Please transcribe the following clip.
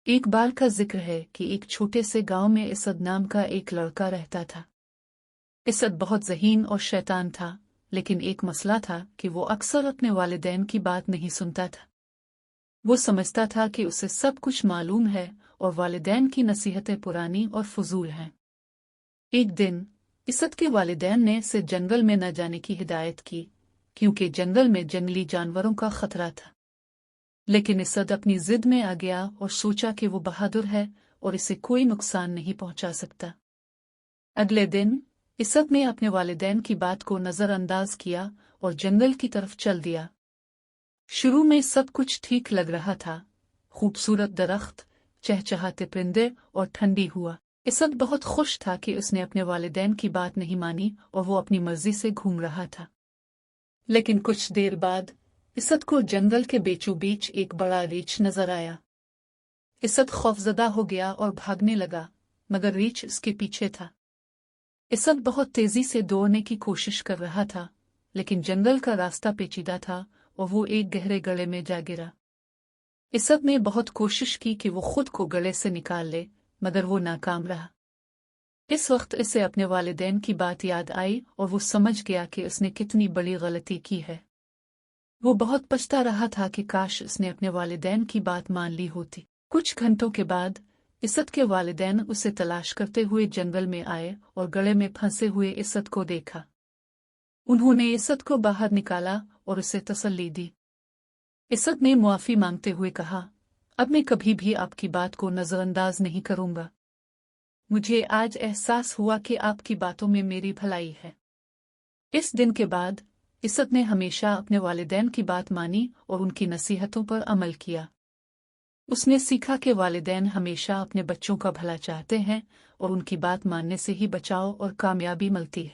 ایک بار کا ذکر ہے کہ ایک چھوٹے سے گاؤں میں اسد نام کا ایک لڑکا رہتا تھا۔ اسد بہت ذہین اور شیطان تھا، لیکن ایک مسئلہ تھا کہ وہ اکثر اپنے والدین کی بات نہیں سنتا تھا۔ وہ سمجھتا تھا کہ اسے سب کچھ معلوم ہے اور والدین کی نصیحتیں پرانی اور فضول ہیں۔ ایک دن اسد کے والدین نے اسے جنگل میں نہ جانے کی ہدایت کی، کیونکہ جنگل میں جنگلی جانوروں کا خطرہ تھا۔ لیکن اسد اپنی ضد میں آ گیا اور سوچا کہ وہ بہادر ہے اور اسے کوئی نقصان نہیں پہنچا سکتا۔ اگلے دن اسد نے اپنے والدین کی بات کو نظر انداز کیا اور جنگل کی طرف چل دیا۔ شروع میں سب کچھ ٹھیک لگ رہا تھا، خوبصورت درخت، چہچہاتے پرندے اور ٹھنڈی ہوا۔ اسد بہت خوش تھا کہ اس نے اپنے والدین کی بات نہیں مانی اور وہ اپنی مرضی سے گھوم رہا تھا۔ لیکن کچھ دیر بعد اسد کو جنگل کے بیچوں بیچ ایک بڑا ریچھ نظر آیا۔ اسد خوفزدہ ہو گیا اور بھاگنے لگا، مگر ریچھ اس کے پیچھے تھا۔ اسد بہت تیزی سے دوڑنے کی کوشش کر رہا تھا، لیکن جنگل کا راستہ پیچیدہ تھا اور وہ ایک گہرے گڑھے میں جا گرا۔ اسد نے بہت کوشش کی کہ وہ خود کو گڑھے سے نکال لے، مگر وہ ناکام رہا۔ اس وقت اسے اپنے والدین کی بات یاد آئی اور وہ سمجھ گیا کہ اس نے کتنی بڑی غلطی کی ہے۔ وہ بہت پچھتا رہا تھا کہ کاش اس نے اپنے والدین کی بات مان لی ہوتی۔ کچھ گھنٹوں کے بعد اسد کے والدین اسے تلاش کرتے ہوئے جنگل میں آئے اور گڑھے میں پھنسے ہوئے اسد کو دیکھا۔ انہوں نے اسد کو باہر نکالا اور اسے تسلی دی۔ اسد نے معافی مانگتے ہوئے کہا، اب میں کبھی بھی آپ کی بات کو نظر انداز نہیں کروں گا۔ مجھے آج احساس ہوا کہ آپ کی باتوں میں میری بھلائی ہے۔ اس دن کے بعد اسد نے ہمیشہ اپنے والدین کی بات مانی اور ان کی نصیحتوں پر عمل کیا۔ اس نے سیکھا کہ والدین ہمیشہ اپنے بچوں کا بھلا چاہتے ہیں اور ان کی بات ماننے سے ہی بچاؤ اور کامیابی ملتی ہے۔